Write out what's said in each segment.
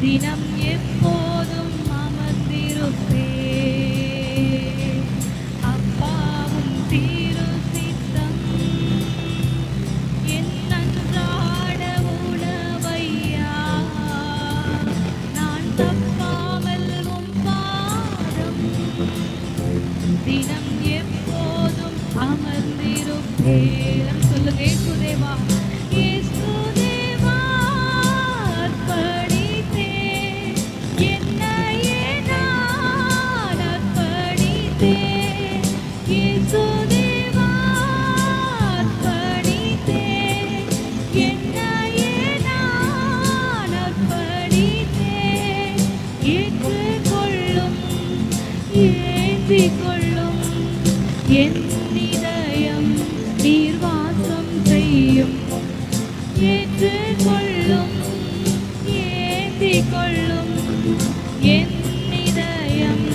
தினம் எப்போதும் அமர்ந்திருப்பே. அப்பாவும் தீரு சித்தம் என் அன்றாட உணவையா, நான் தப்பாமல் உம் பாதம் தினம் எப்போதும் அமர்ந்திருப்பே. சொல்லுங்க, இயேசுதேவா இயேசுதேவா அர்ப்பணித்தேன், என்னையே நான் அர்ப்பணித்தேன். இயேசுதேவா அர்ப்பணித்தேன், என்னையே நான் அர்ப்பணித்தேன். ஏற்றுக்கொள்ளும் ஏற்றிக்கொள்ளும் என் இதயம் நீர் வாசம் செய்யும். ஏற்றுக்கொள்ளும் ஏற்றிக்கொள்ளும் என் இதயம்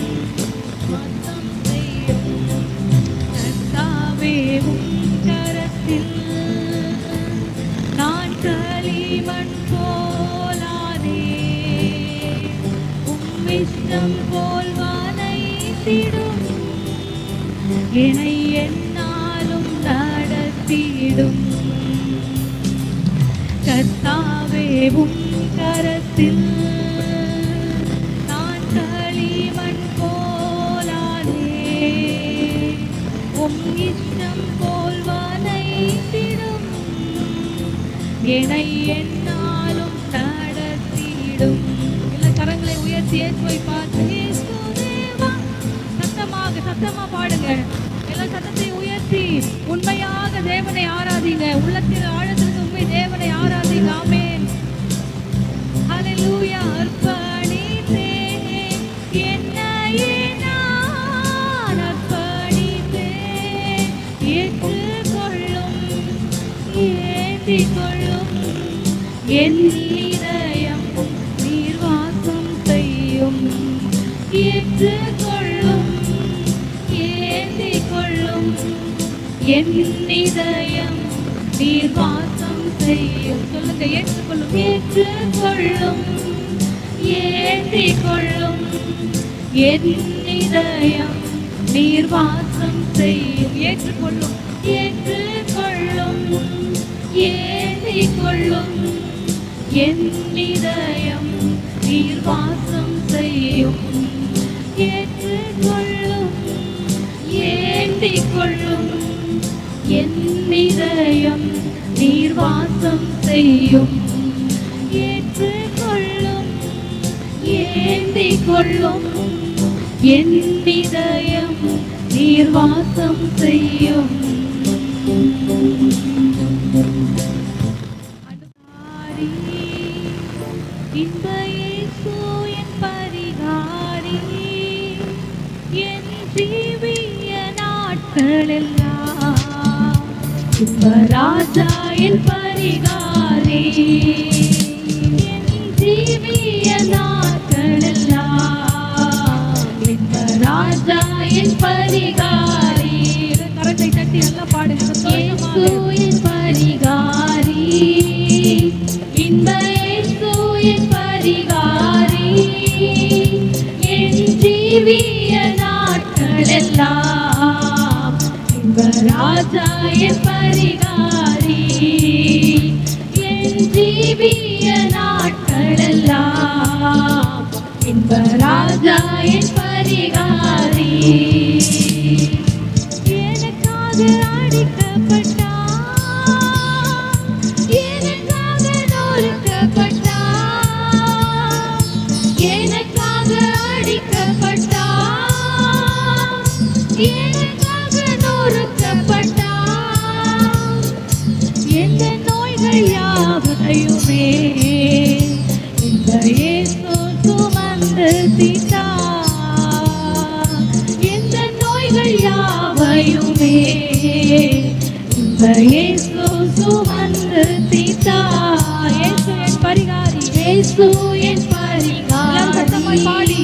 வாசம் செய்யும். கர்த்தாவே உம் கரத்தில் நான் களிமண் போலானே, உம் இஷ்டம் போல் வானைத்திடும், என்னை என்னாலும் நடத்திடும். கர்த்தாவே உம் கரத்தில் நான் களிமண் போலானே, உம் இஷ்டம் போல் வானைத்திடும், என்னை என்னாலும் நடத்திடும். எல்லா கரங்களை உயர்த்தி இயேசுவை பார்த்து இயேசுதேவா சத்தமா பாடுங்க. எல்லா சத்தத்தை உயர்த்தி உண்மையாக தேவனை ஆராதிங்க. உள்ளத்தில் ஆழத்திற்கு உண்மை தேவனை ஆராதிங்க. ஆமென், ஹல்லேலூயா. அர்ப்பணித்தேன், என்னையே நான் அர்ப்பணித்தேன். ஏற்றுக்கொள்ளும் ஏற்றிக்கொள்ளும் என் இதயம் நீர் வாசம் செய்யும். ஏற்றுக்கொள்ளும் ஏற்றிக்கொள்ளும் என் இதயம் நீர் வாசம் செய்யும். சொல்லுங்க, ஏற்றுக்கொள்ளும் ஏற்றுக்கொள்ளும் ஏற்றிக்கொள்ளும் என் இதயம் நீர் வாசம் செய்யும். ஏற்றுக்கொள்ளும் ஏற்றுக்கொள்ளும் ஏற்றிக்கொள்ளும் என் இதயம் நீர் வாசம் செய்யும். ஏற்றுக்கொள்ளும் ஏற்றிக்கொள்ளும் என் இதயம் நீர் வாசம் செய்யும். ஏற்றுக்கொள்ளும் ஏற்றிக்கொள்ளும் என் இதயம் நீர் வாசம் செய்யும். இந்த இயேசு என் பரிகாரி, என் ஜீவிய நாட்களெல்லாம் இந்த ராஜா என் பரிகாரி, என் ஜீவிய நாட்களெல்லாம் இந்த ராஜா என் பரிகாரி. கரத்தை தட்டி நல்லா பாடுங்க. இயேசு என் பரிகாரி, இந்த இயேசு என் பரிகாரி, என் ஜீவிய நாட்களெல்லாம் இந்த ராஜா என் பரிகாரி, என் ஜீவிய நாட்களெல்லாம் இந்த ராஜா என் பரிகாரி. எனக்காக அடிக்கப்பட்டார், எனக்காக நொறுக்கப்பட்டார், எனக்காக அடிக்கப்பட்டார், எனக்காக நொறுக்கப்பட்டார். எந்த நோய்கள் யாவையுமே இந்த இயேசு சுமந்து தீர்த்தார். எந்த நோய்கள் யாவையுமே இந்த இயேசு சுமந்து தீர்த்தார். இயேசு என் பரிகாரி, இயேசு என் பரிகாரி. சத்தமாய் பாடி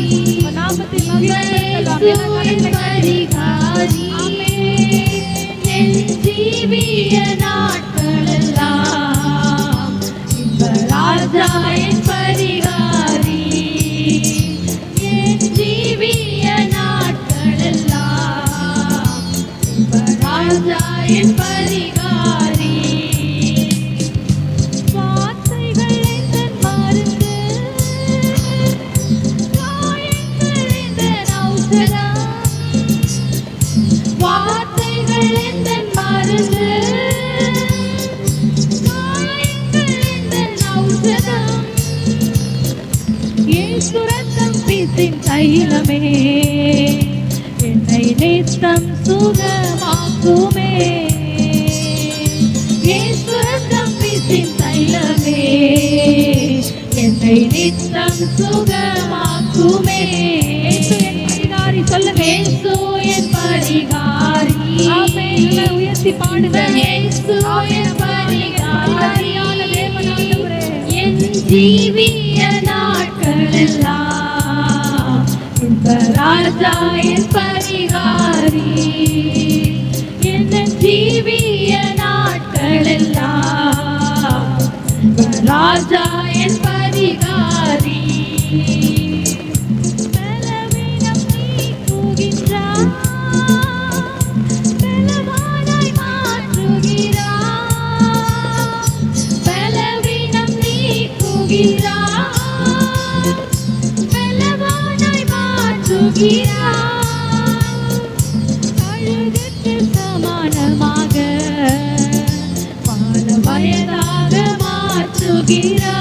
நாமத்தில் மகிமைப்படுத்தலாம். பரிகாரி, என் ஜீவிய நாட்களெல்லாம் இந்த ராஜா என் பரிகாரி, தைலமே என்னை நித்தம் சுகமாக்குமே. இயேசு ரத்தம் வீசின் தைலமே என்னை நித்தம் சுகமாக்குமே. இயேசு என் பரிகாரி, சொல்லுங்க. இயேசு என் பரிகாரி. ஆமென். உயர்த்தி பாடுங்க. இயேசு என் பரிகாரி. தேவனாண்டவரே, என் ஜீவிய நாட்களெல்லாம் இந்த ராஜா என் பரிகாரி. என் ஜீவிய நாட்களெல்லாம் இந்த ராஜா என் பரிகாரி. பலவீனம் நீக்குகின்றார், பலவானாய் மாற்றுகிறார். பலவீனம் நீக்குகிறார், பலவானாய் மாற்றுகிறார். கழுகுக்கு சமானமாக பல வயதாக மாற்றுகிறார்.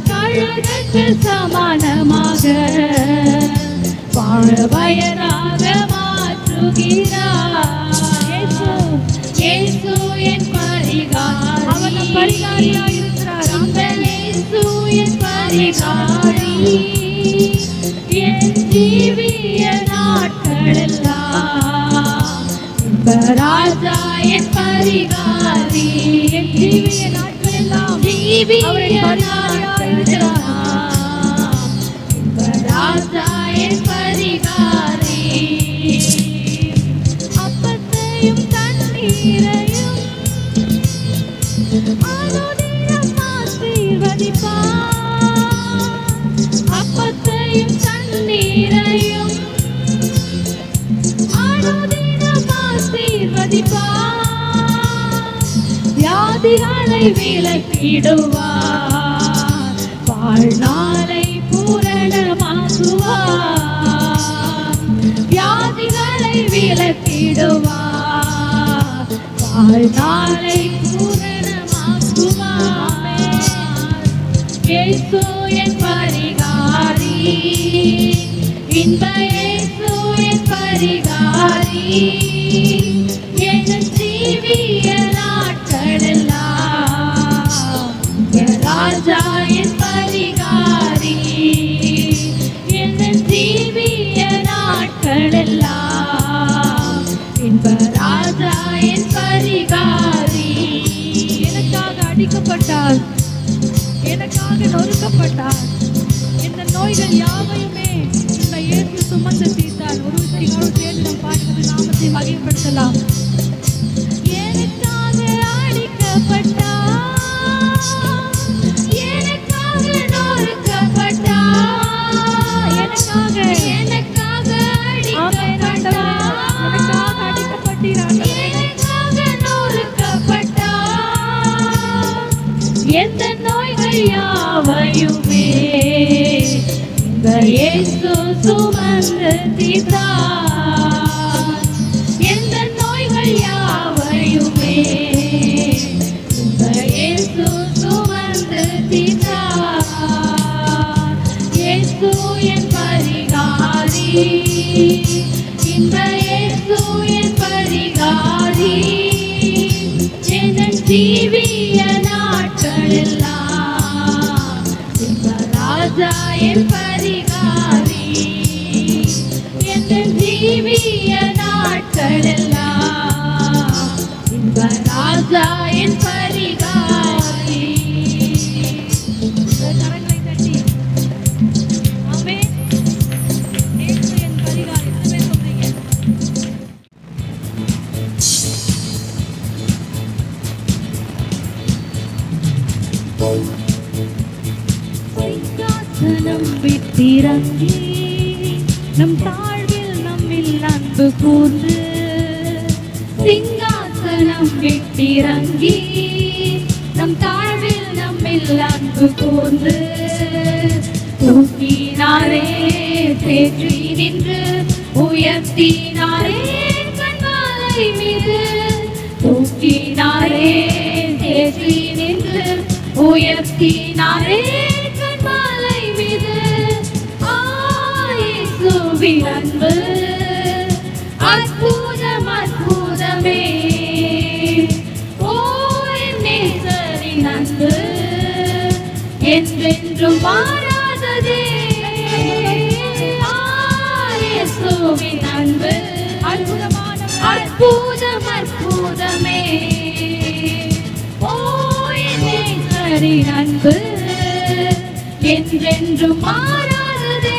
கழுகுக்கு சமானமாக பல வயதாக மாற்றுகிறார். இயேசு என் பரிகாரி. அவர் நம் பரிகாரியாய் இருக்கிறார். அந்த இயேசு என் பரிகாரி. என் ஜீவிய நாட்களெல்லாம் இந்த ராஜா என் பரிகாரி. என் ஜீவிய நாட்களெல்லாம் ஜீவிய நாட்களெல்லாம் இந்த ராஜா என் பரிகாரி. அப்பத்தையும் தண்ணீரையும் அனுதினம் ஆசீர்வதிப்பார். அப்பத்தையும் தண்ணீரையும் அனுதினம் ஆசீர்வதிப்பார். வியாதிகளை விலக்கிடுவார், வாழ்நாளை பூரணமாக்குவார். வியாதிகளை விலக்கிடுவார், வாழ்நாளை பூரணமாக்குவார். இயேசு என் பரிகாரி. இன்ப இயேசு என் பரிகாரி. என் ஜீவிய நாட்களெல்லாம் என் ராஜா என் பரிகாரி. என் ஜீவிய நாட்களெல்லாம் இன்ப ராஜா என் பரிகாரி. எனக்காக அடிக்கப்பட்டார், எனக்காக நொறுக்கப்பட்டார். இந்த நோய்கள் யாவையுமே இந்த இயேசு சுமந்து தீர்த்தார். ஒரு விஷயம் சேர்ந்து நம் பாடுகிற நாமத்தை மகிமைப்படுத்தலாம். எனக்காக அடிக்கப்பட்டார், எனக்காக நொறுக்கப்பட்டார். எனக்காக அடிக்கப்பட்டார், எனக்காக நொறுக்கப்பட்டார். எந்த நோய்கள் யாவையுமே இந்த இயேசு சுமந்து தீர்த்தார். எந்த நோய்கள் யாவையுமே இந்த இயேசு சுமந்து தீர்த்தார். இயேசு என் பரிகாரி. இந்த இயேசு என் பரிகாரி. என் ஜீவிய நாட்களெல்லாம் இந்த ராஜா என் பரிகாரி. என் ஜீவிய நாட்களெல்லாம் இந்த ராஜா என் பரிகாரி. கரங்களை தட்டி ஆமென். இயேசு என் பரிகாரி. ஆமென் சொல்றீங்க. சிங்காசனம் விட்டிறங்கி நம் தாழ்வில் நம்மில் அன்பு கூர்ந்து. சிங்காசனம் விட்டிறங்கி நம் தாழ்வில் நம்மில் அன்பு கூர்ந்து. தூக்கினாரே தேற்றி நின்று உயர்த்தினாரே கண்மாலை மீது. தூக்கினாரே தேற்றி நின்று உயர்த்தினாரே கண்மாலை மீது. இயேசுவின் அன்பு அற்புதம் அற்புதமே. ஓ என் நேசரின் அன்பு என்றென்றும் மாறாததே. இயேசுவின் அன்பு அற்புதம் அற்புதமே. ஓ என் நேசரின் அன்பு என்றென்றும் மாறாததே.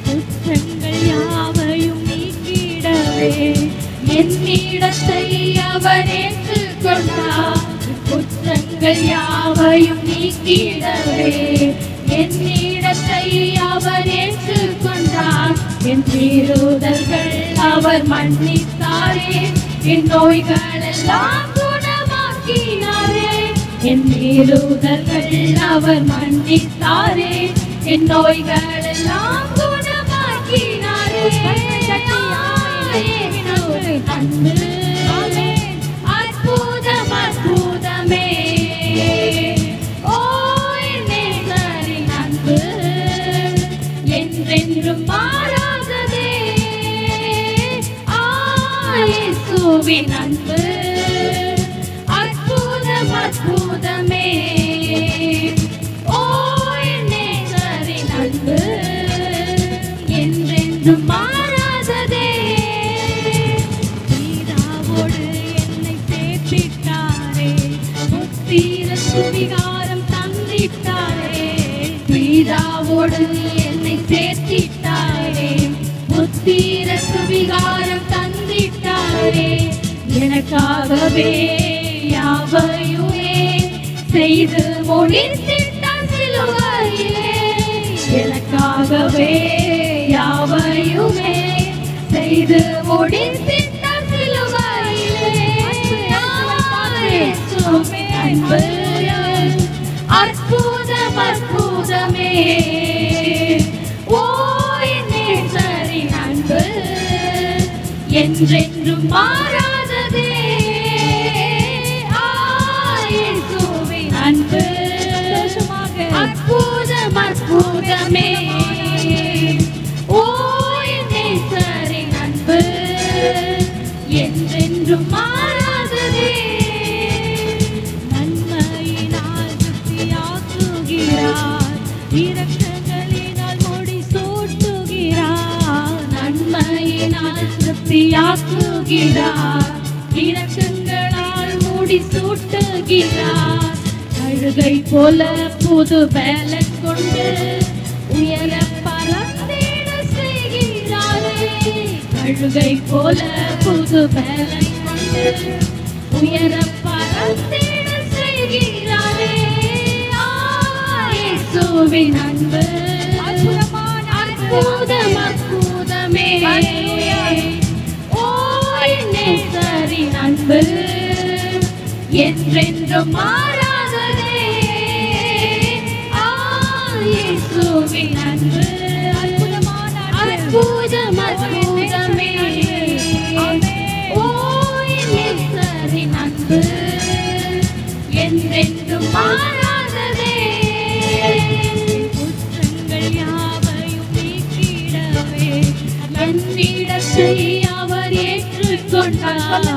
குற்றங்கள் யாவையும் நீக்கிடவே என்னிடத்தை அவர் ஏற்றுக்கொண்டார். குற்றங்கள் யாவையும் நீக்கிடவே என்னிடத்தை அவர் ஏற்றுக்கொண்டார். என் மீறுதல்கள் அவர் மன்னித்தாரே, என் நோய்கள் எல்லாம் குணமாக்கினாரே. என் மீறுதல்கள் அவர் மன்னித்தாரே, என் நோய்கள் எல்லாம் குணமாக்கினாரே. அன்பு அற்புதம் அற்புதமே. ஓ என் நேசரின் அன்பு என்றென்றும் மாறாததே. இயேசுவின் அன்பு அற்புதம் அற்புதமே. ஓ என் நேசரின் அன்பு என்றென்றும் மாறாததே. பிதாவோடு என்னை சேர்த்திட்டாரே, புத்திர சுவிகாரம் தந்திட்டாரே. பிதாவோடு என்னை சேர்த்திட்டாரே, புத்திர சுவிகாரம் தந்திட்டாரே. எனக்காகவே யாவையுமே செய்து முடித்திட்டார் சிலுவையிலே. எனக்காகவே யாவையுமே செய்து முடித்திட்டார் சிலுவையிலே. அன்பு அற்புதம் அற்புதமே. ஓ என் நேசரின் அன்பு என்றென்றும் மாறாததே. இயேசுவின் அன்பு அற்புதம் அற்புதமே. ஓ என் நேசரின் அன்பு என்றென்றும் மாறாததே. நன்மையினால் திருப்தியாக்குகிறார், இரக்கங்களினால் முடி சூட்டுகிறார். நன்மையினால் திருப்தியாக்குகிறார், இரக்கங்களால் முடி சூட்டுகிறார். கழுகை போல புது பலன் கொண்டு உயர பறந்திட செய்கிறாரே. கழுகை போல புது பலன் கொண்டு உயர பறந்திட செய்கிறாரே. இயேசுவின் அன்பு அற்புதம் அற்புதமே. ஓ என் நேசரின் அன்பு என்றென்றும் மாறாததே. இயேசுவின் அன்பு அற்புதம் அற்புதமே. ஓ என் நேசரின் அன்பு என்றென்றும் மாறாததே. குற்றங்கள் யாவையும் நீக்கிடவே என்னிடத்தை அவர் ஏற்றுக்கொண்டார்.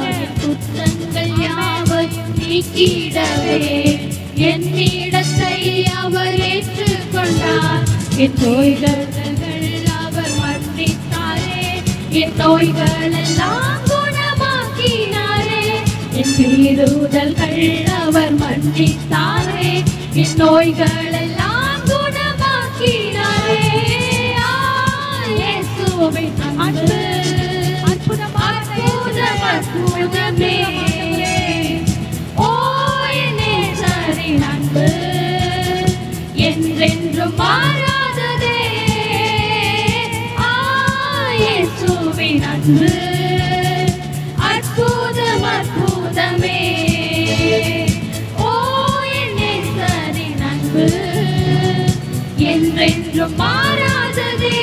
குற்றங்கள் யாவையும் நீக்கிடவே என்னிடத்தை அவர் ஏற்றுக்கொண்டார். என் நோய்கள் அவர் மன்னித்தாரே, என் நோய்கள் எல்லாம் குணமாக்கினாரே. என் மீறுதல்கள் அவர் மன்னித்தாரே, என் நோய்கள் எல்லாம் குணமாக்கினாரே. இயேசுவின் அன்பு அற்புதம் அற்புதம் அற்புதமே. ஓ என் நேசரின் அன்பு என்றென்றும் மாறாததே. இயேசுவின் அன்பு அற்புதம் அற்புதமே. ஓ என் நேசரின் அன்பு என்றென்றும் மாறாததே.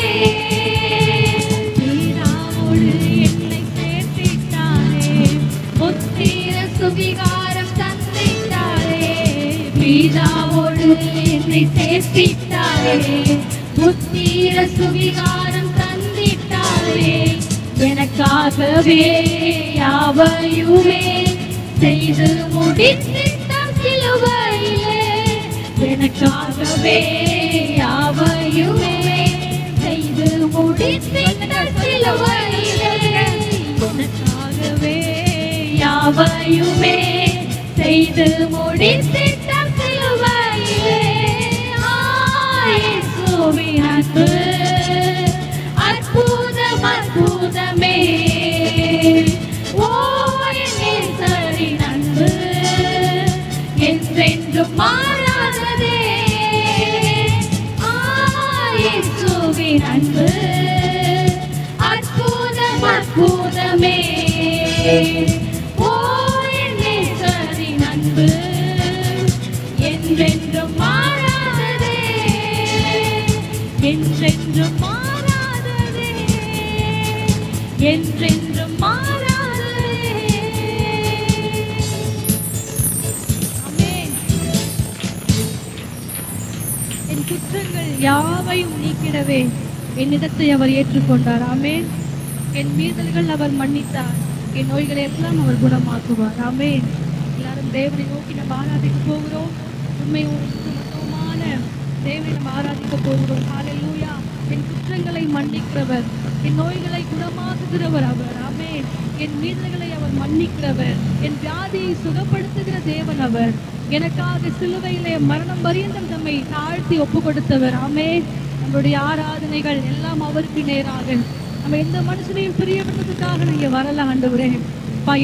பிதாவோடு என்னை சேர்த்திட்டாரே, புத்திர சுவிகாரம் தந்திட்டாரே. பிதாவோடு என்னை சேர்த்திட்டாரே, புத்திர சுவிகாரம் தந்திட்டாரே எனக்காகவே யாவையுமே செய்து முடித்திட்டார் சிலுவையிலே எனக்காகவே யாவையுமே செய்து முடித்திட்டார் சிலுவையிலே எனக்காகவே யாவையுமே செய்து முடித்திட்டார் சிலுவையிலே இயேசுவின் அன்பு அற்புதம் அற்புதமே ஓ என் நேசரின் அன்பு என்றென்றும் மாறாததே இயேசுவின் அன்பு அற்புதம் அற்புதமே ஓ என் நேசரின் அன்பு என்றென்றும் மாறாததே என்றென்றும் மாறாததே என்றென்றும் மாறாததே. ஆமென். என் குற்றங்கள் யாவையும் நீக்கிடவே என்னிடத்தை அவர் ஏற்றுக்கொண்டார். ஆமென். என் மீறல்கள் அவர் மன்னித்தார், என் நோய்களை எல்லாம் அவர் குணமாக்குவார். ஆமென். எல்லாரும் தேவனை நோக்கி நம்ம ஆராதிக்க போகிறோம். உண்மையான தேவனை நம்ம ஆராதிக்க போகிறோம். ஹல்லேலூயா. என் குற்றங்களை மன்னிக்கிறவர், என் நோய்களை குணமாக்குகிறவர் அவர். ஆமென். என் மீறல்களை அவர் மன்னிக்கிறவர், என் வியாதியை சுகப்படுத்துகிற தேவன் அவர். எனக்காக சிலுவையிலே மரணம் பரியந்தம் தம்மை தாழ்த்தி ஒப்பு கொடுத்தவர். ஆமென். நம்மளுடைய ஆராதனைகள் எல்லாம் அவருக்கு நேராக, நம்ம எந்த மனுஷனையும் பிரியப்படுறதுக்காக நீங்க வரல ஆண்டவரே.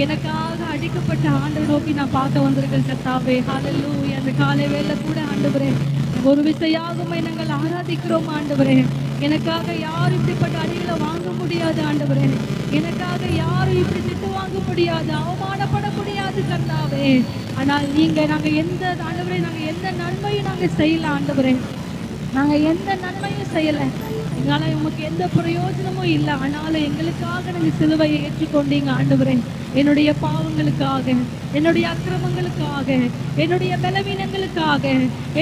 எனக்காக அடிக்கப்பட்ட ஆண்டவரை நோக்கி நான் பார்க்க வந்திருக்கேன் கர்த்தாவே. ஹல்லேலூயா. அந்த காலை வேளை கூட ஆண்டவரே ஒரு விசையாகுமே நாங்கள் ஆராதிக்கிறோம் ஆண்டவரே. எனக்காக யாரும் இப்படிப்பட்ட அடிகளை வாங்க முடியாது ஆண்டவரே. எனக்காக யாரும் இப்படி திட்டு வாங்க முடியாது, அவமானப்பட முடியாது கர்த்தாவே. ஆனால் நாங்க எந்த ஆண்டவரே நாங்க எந்த நன்மையும் நாங்க செய்யல ஆண்டவரே. நாங்க எந்த நன்மையும் செய்யல, எங்களால உமக்கு எந்த பிரயோஜனமும் இல்லை. ஆனாலும் எங்களுக்காக நீங்க சிலுவையை ஏற்றுக்கொண்டீங்க ஆண்டவரே. என்னுடைய பாவங்களுக்காக, என்னுடைய அக்கிரமங்களுக்காக, என்னுடைய பலவீனங்களுக்காக,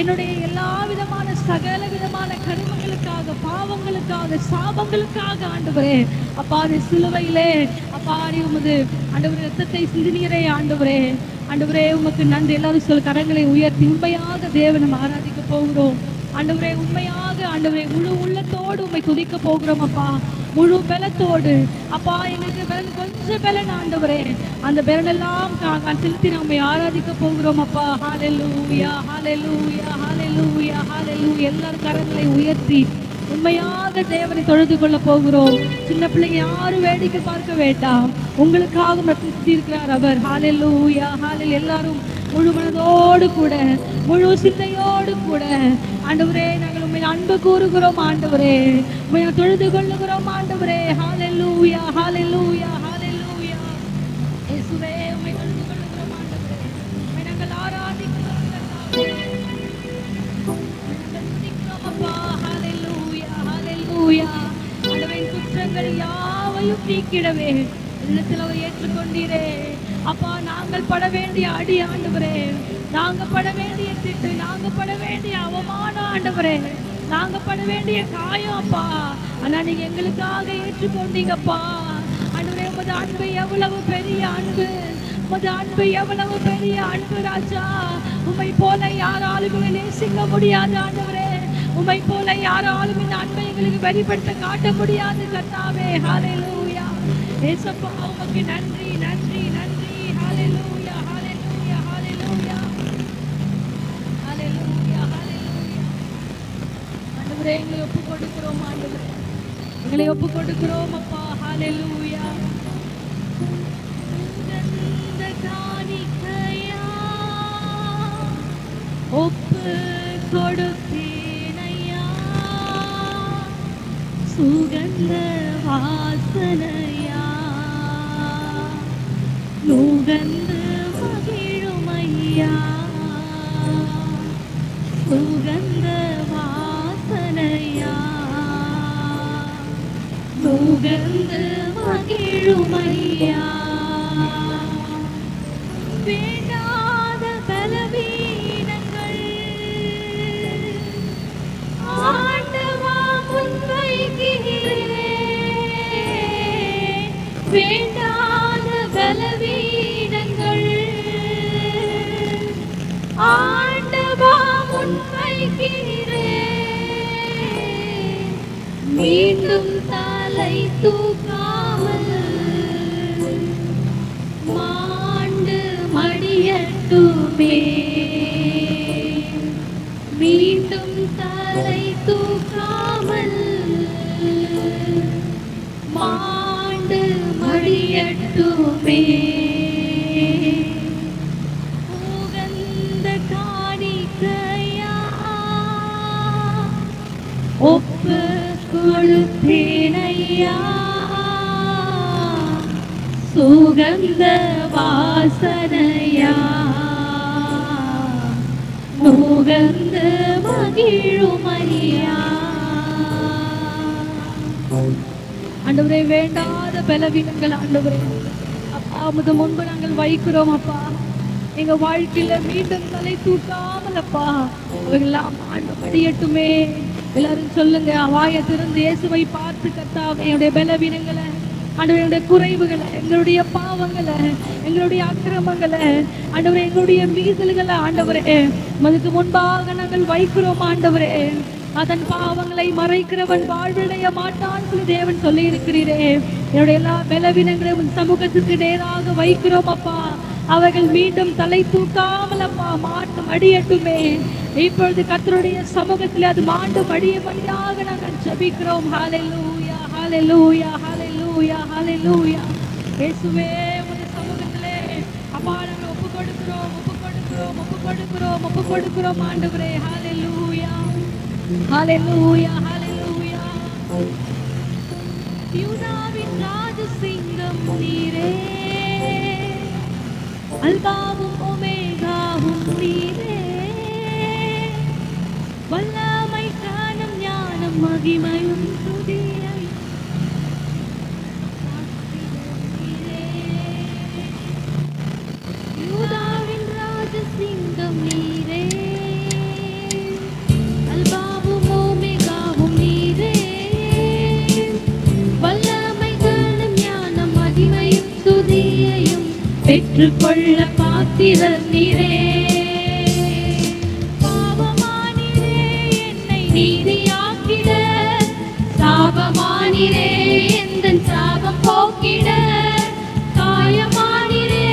என்னுடைய எல்லா விதமான சகல விதமான கருமங்களுக்காக, பாவங்களுக்காக, சாபங்களுக்காக ஆண்டவரே அப்பா அது சிலுவையிலே அப்பா உமது ஆண்டவரே ரத்தத்தை சிந்தினீரே ஆண்டவரே. ஆண்டவரே உமக்கு நன்றி. எல்லாரும் சொல் கரங்களை உயர்த்தி உண்மையாக தேவனை ஆராதிக்க போகிறோம் ஆண்டவரே. உண்மையாக ஆண்டவரே முழு உள்ளத்தோடு உண்மை துதிக்க போகிறோம் அப்பா, முழு பலத்தோடு அப்பா. எங்களுக்கு பலன் கொஞ்சம் பலன் ஆண்டவரே, அந்த பலனெல்லாம் செலுத்தி நம்மை ஆராதிக்க போகிறோம் அப்பா. ஹல்லேலூயா ஹல்லேலூயா ஹல்லேலூயா ஹல்லேலூயா. எல்லாரும் கரங்களை உயர்த்தி உண்மையாக தேவனை தொழுது கொள்ள போகிறோம். சின்ன பிள்ளைங்க யாரும் வேடிக்கை பார்க்க வேண்டாம், உங்களுக்காக இருக்கிறார் அவர். ஹல்லேலூயா ஹல்லேலூயா. எல்லாரும் முழு மனதோடு கூட முழு சிந்தையோடு கூட ஆண்டவரே நாங்கள் உண்மை அன்பு கூறுகிறோம் ஆண்டவரே, உண்மை தொழுது கொள்ளுகிறோம் ஆண்டவரே. ஹல்லேலூயா ஹல்லேலூயா ஹல்லேலூயா. இயேசுவே உம்மை தொழுது கொள்ளுகிறோம் ஆண்டவரே. உம்மை நாங்கள் ஆராதிக்கிறோம் அப்பா. ஹல்லேலூயா ஹல்லேலூயா. ஆண்டவரே குற்றங்கள் யாவையும் நீக்கிடவே என்னிடத்தில் அவர் ஏற்றுக்கொண்டீரே அப்பா. நாங்கள் பட வேண்டிய அடி ஆண்டவரே, நாங்க பட வேண்டிய திட்டு, நாங்க பட வேண்டிய அவமானம் ஆண்டவரே, நாங்க பட வேண்டிய காயம் அப்பா. ஆனா நீங்க எங்களுக்காக ஏற்றுக்கொண்டீங்கப்பா ஆண்டவரே. உமது அன்பு எவ்வளவு பெரிய அன்பு, உமது அன்பு எவ்வளவு பெரிய அன்பு ராஜா. உம்மை போல யாராலும் நேசிக்க முடியாது ஆண்டவரே. உம்மை போல யாராலும் இந்த அன்பை எங்களுக்கு வெளிப்படுத்த காட்ட முடியாது கர்த்தாவே. ஹல்லேலூயா. ஏசப்பா உமக்கு நன்றி நன்றி நன்றி. ஹல்லேலூயா ஹல்லேலூயா ஹல்லேலூயா ஹல்லேலூயா ஹல்லேலூயா. ஆண்டவரே எங்களை ஒப்பு கொடுக்கிறோம் ஆண்டவரே, எங்களை ஒப்பு கொடுக்கிறோம் அப்பா. ஹல்லேலூயா. சுகந்த காணிக்கையா ஒப்பு கொடுத்தேனையா, சுகந்த வாசனையா நுகர்ந்து மகிழுமையா, சுகந்த வாசனையா நுகர்ந்து மகிழுமையா. வேண்டாத பலவீனங்கள் ஆண்டவா வேண்டாத பலவீனங்கள் ஆண்டவா முன்வைக்கிறேன், மீண்டும் தலை தூக்காமல் மாண்டு மடியட்டுமே, மீண்டும் தலை தூக்காமல் மாண்டு மடியட்டுமே. உகந்த காணிக்கையா ஒப்பு கொடுத்தேனையா, சுகந்த வாசனையா முகந்த மகிழுமையா. ஆண்டவரே, வேண்டாத பலவீனங்கள் ஆண்டவரே அப்பா முத முன்பு நாங்கள் வைக்கிறோம் அப்பா. எங்க வாழ்க்கையில மீண்டும் தலை தூக்காமல் அப்பா அவைகள்லாம் ஆண்டு படியட்டுமே. எல்லாரும் சொல்லுங்க, வாயை திறந்து இயேசுவை பார்த்து கர்த்தாவே என்னுடைய பலவீனங்களை ஆண்டவரே, என்னுடைய குறைவுகளை, எங்களுடைய பாவங்களை, எங்களுடைய அக்கிரமங்களை ஆண்டவரே, எங்களுடைய மீறல்களை ஆண்டவரே அதுக்கு முன்பாக நாங்கள் வைக்கிறோம் ஆண்டவரே. அதன் பாவங்களை மறைக்கிறவன் வாழ்வடைய மாட்டான் சொல்லி தேவன் சொல்லி இருக்கிறீரே. என்னுடைய எல்லா பலவீனங்களையும் சமூகத்துக்கு நேராக வைக்கிறோம் அப்பா. அவர்கள் மீண்டும் தலை தூக்காமல் அப்பா மாட்டு மடியட்டுமே. இப்பொழுது கர்த்தருடைய சமூகத்தில் அது மாண்டு மடியாக நாங்கள் ஜெபிக்கிறோம். ஹல்லேலூயா, ஹல்லேலூயா, ஹல்லேலூயா, ஹல்லேலூயா. இயேசுவே, உம்முடைய சமூகத்திலே அப்பா நாங்கள் ஒப்பு கொடுக்கிறோம் ஆண்டவரே. ஹல்லேலூயா, ஹல்லேலூயா, ஹல்லேலூயா. யூதாவின் ராஜசிங்கம் நீரே, அல்பாவும் ஒமேகாவும் நீரே, வல்லமை காணும் ஞானம் மகிமையும் துதியை நீரே. யூதாவின் ராஜசிங்கம் நீரே, அல்பாவும் ஒமேகாவும் நீரே, வல்லமை காணும் ஞானம் மகிமையும் துதியையும் பெற்றுக்கொள்ள பாத்திரர் நீரே. பாவமானிரே என்னை நீதியாக்கிட, சாபமானிரே எந்தன் சாபம் போக்கிட, காயமானிரே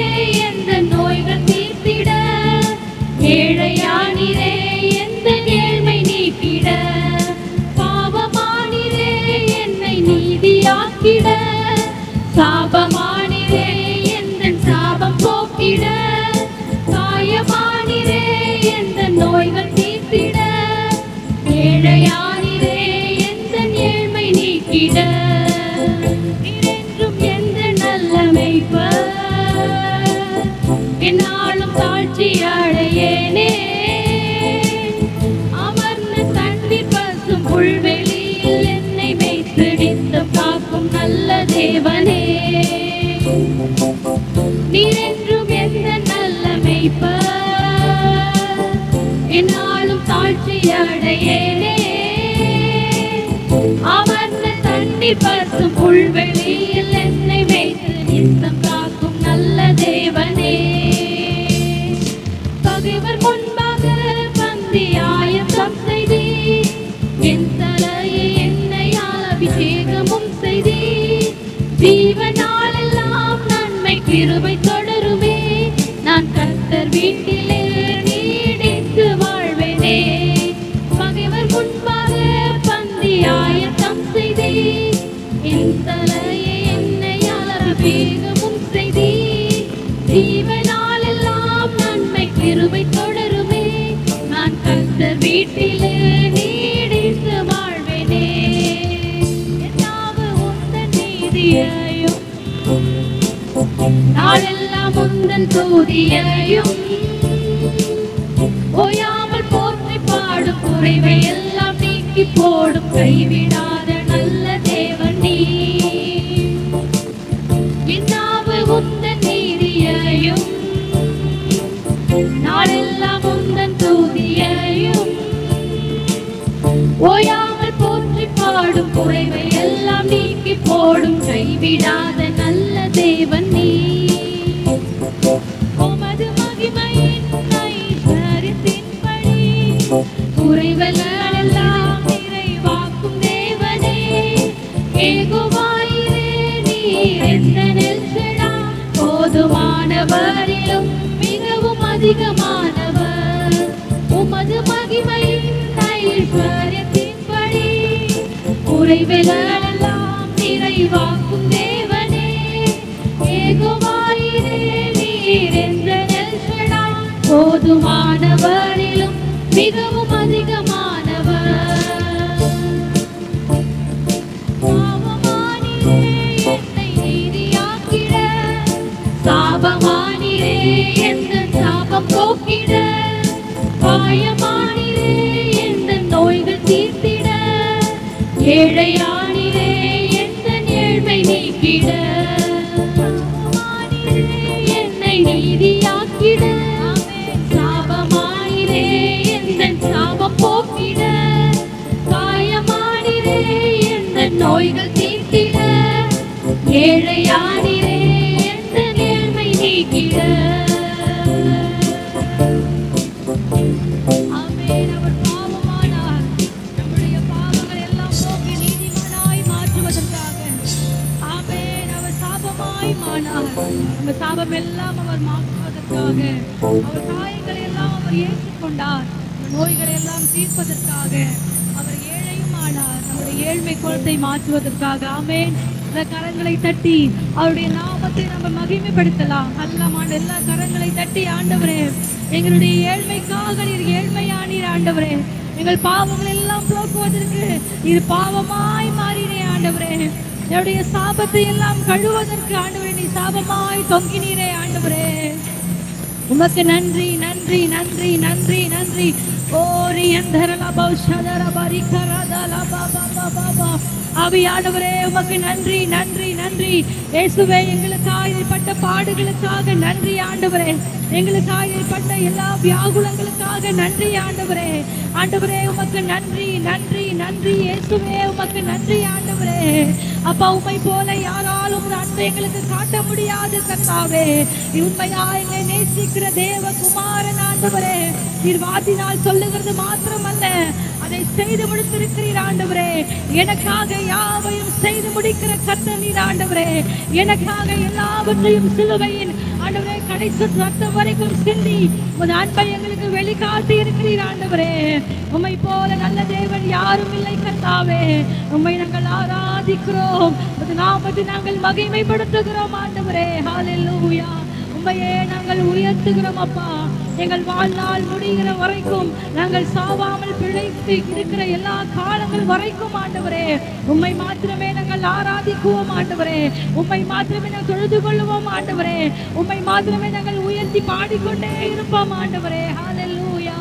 எந்தன் நோய்கள் தீர்த்திட, ஏழையானிரே எந்தன் ஏழ்மை நீக்கிட, பாவமானிரே என்னை நீதியாக்கிட, சாபமானிரே சாபம் போக்கிட, காயமானிரே எந்த நோய்கள் தீர்த்திட, ஏழையானிரே எந்த ஏழ்மை நீக்கிட, என்றும் எந்த நல்ல மேய்ப்பர், என்னாலும் தாழ்ச்சி அடையேனே, அமர்ந்த தண்ணீர் பசும் புல்வெளியில் என்னை மேய்த்தெடுத்து காக்கும் நல்ல தேவனே. நீரென்றும் எந்த நல்ல மேய்ப்பர், என்னாலும் தாழ்ச்சி அடையேனே, அமர்ந்த தண்ணீர் பசும் புல்வெளியில் என்னை மேய்த்து நித்தம் காக்கும் நல்ல தேவனே. பகைவர் முன்பாக பந்தி ஆயத்தம் செய்தி, என் தலையை எண்ணெயால் அபிஷேகமும் செய்தி, ஜீவனால் எல்லாம் நன்மை கிருபை தொடருமே, நான் கர்த்தர் வீட்டிலே நீடித்து வாழ்வேனே. பகைவர் முன்பாக பந்தி ஆயத்தம் செய்தி, என் தலையை எண்ணெயால் அபிஷேகமும் செய்தி, ஜீவனால் எல்லாம் நன்மை கிருபை தொடருமே, நான் கர்த்தர் வீட்டிலே நீடித்து வாழ்வேனே. என்னாவு உந்தன் நீதியையும் நாளெல்லாம் உந்தன் துதியையும் ஓயாமல் போற்றி பாடும், குறைவை எல்லாம் நீக்கி போடும் கைவிடாத நல்ல தேவன் நீ. என்னாவு உந்தன் நீதியையும் நாளெல்லாம் உந்தன் துதியையும் ஓயாமல் போற்றி பாடும், குறைவை எல்லாம் நீக்கி போடும் கைவிடாத நல்ல தேவன் நீ. உமது மகிமையின் ஐஸ்வரியத்தின்படி குறைவுகள் எல்லாம் நிறைவாக்கும் தேவனே. யெகோவாயிரே நீர் எந்தனில் செடா, போதுமானவரிலும் மிகவும் அதிகமானவர். உமது மகிமையின் ஐஸ்வரியத்தின்படி குறைவுகள் எல்லாம் நிறைவாக்கும் தேவனே. யெகோவாயிரே நீர் எந்தனில் செடா, போதுமானவரிலும் மிகவும் அதிகமானவர். பாவமானிரே என்னை நீதியாக்கிட, சாபமானிரே எந்தன் சாபம் போக்கிட, காயமானிரே எந்தன் நோய்கள் தீர்த்திட, ஏழையானிரே எந்தன் ஏழ்மை நீக்கிட. என்னை நீதியாக்கிட, சாபமானிரே எந்தன் சாபம் போக்கிட, காயமானிரே எந்தன் நோய்கள் தீர்த்திட, ஏழையானிரே எந்தன் ஏழ்மை நீக்கிட. ஆமென். அவர் பாவமானார், நம்முடைய பாவங்களை எல்லாம் போக்கி நீதிமானாய் மாற்றுவதற்காக. ஆமென். அவர் சாபமாய் மானார், நம்ம சாபம் எல்லாம் அவர் மாற்றுவதற்காக. அவர் காயங்களை எல்லாம் அவர் ஏற்றுக்கொண்டார், நோய்களை எல்லாம் தீர்ப்பதற்காக. அவர் ஏழையும் ஆனார், நம்முடைய ஏழ்மை குலத்தை மாற்றுவதற்காக. ஆமென். இந்த கரங்களை தட்டி அவருடைய நாமத்தை நம்ம மகிமைப்படுத்தலாம். எல்லா கரங்களை தட்டி, ஆண்டவரே எங்களுடைய ஏழ்மைக்காக நீர் ஏழ்மையானீர். ஆண்டவரே எங்கள் பாவங்கள் எல்லாம் போக்குவதற்கு நீர் பாவமாய் மாறினே. ஆண்டவரே என்னுடைய சாபத்தை எல்லாம் கழுவதற்கு ஆண்டவரே நீ சாபமாய் தொங்கினீரே. ஆண்டவரே உமக்கு நன்றி நன்றி நன்றி நன்றி நன்றி. ஓரி அந்தரலா பௌஷதர பரிகரதலா பாபா பாபா. ஆவியானவரே உமக்கு நன்றி நன்றி நன்றி. இயேசுவே எங்களுக்காக ஏற்பட்ட பாடுகளுக்காக நன்றி. ஆண்டவரே எங்களுக்காக ஏற்பட்ட எல்லா வியாகுலங்களுக்காக நன்றி. ஆண்டவரே ஆண்டவரே உமக்கு நன்றி நன்றி நன்றி. இயேசுவே உமக்கு நன்றி. ஆண்டவரே அப்பா உம்மை போல யாராலும் ஒரு அன்பை எங்களுக்கு காட்ட முடியாது. கர்த்தாவே உண்மையா எங்களை நேசிக்கிற தேவகுமாரன். ஆண்டவரே நீர் வாதினால் சொல்லுகிறது மாத்திரமல்ல, அதை செய்து முடித்திருக்கிறீர். ஆண்டவரே எனக்காக யாவையும் செய்து முடிக்கிற கர்த்தர் நீர். ஆண்டவரே எனக்காக எல்லாவற்றையும் சிலுவையின் ஆண்டவரே கடைசி ரத்தம் வரைக்கும் சிந்தி உன் அன்பை எங்களுக்கு வெளிக்காட்டி இருக்கிறீர். ஆண்டவரே உம்மை போல நல்ல தேவன் யாரும் இல்லை. கர்த்தாவே உம்மை நாங்கள் ஆராதிக்கிறோம், நாமத்தை நாங்கள் மகிமைப்படுத்துகிறோம். ஆண்டவரே ஹல்லேலூயா. உம்மையே நாங்கள் உயர்த்துகிறோம் அப்பா. எங்கள் வாழ்நாள் முடிகிற வரைக்கும், நாங்கள் சாவாமல் பிழைத்து இருக்கிற எல்லா காலங்கள் வரைக்கும் ஆண்டவரே உம்மை மாத்திரமே நாங்கள் ஆராதிக்குவோம். ஆண்டவரே உம்மை மாத்திரமே நாங்கள் தொழுது கொள்வோம். ஆண்டவரே உம்மை மாத்திரமே நாங்கள் உயர்த்தி பாடிக்கொண்டே இருப்போம். ஆண்டவரே ஹல்லேலூயா.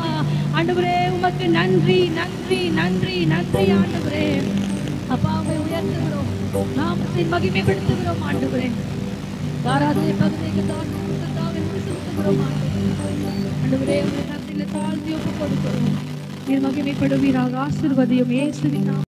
ஆண்டவரே உமக்கு நன்றி நன்றி நன்றி நன்றி. ஆண்டவரே அப்பா உம்மை உயர்த்துகிறோம், நாமத்தை மகிமைப்படுத்துகிறோம். ஆண்டவரே ஆராதனை பகுதிக்கு செலுத்துகிறோம். ஆண்டவரே உம்மை கரத்திலே தாழ்த்தி ஒப்புக் கொடுக்கிறோம். நீர் மகிமைப்படுவீராக. ஆசீர்வதியும் இயேசுவின் நாமத்தில்.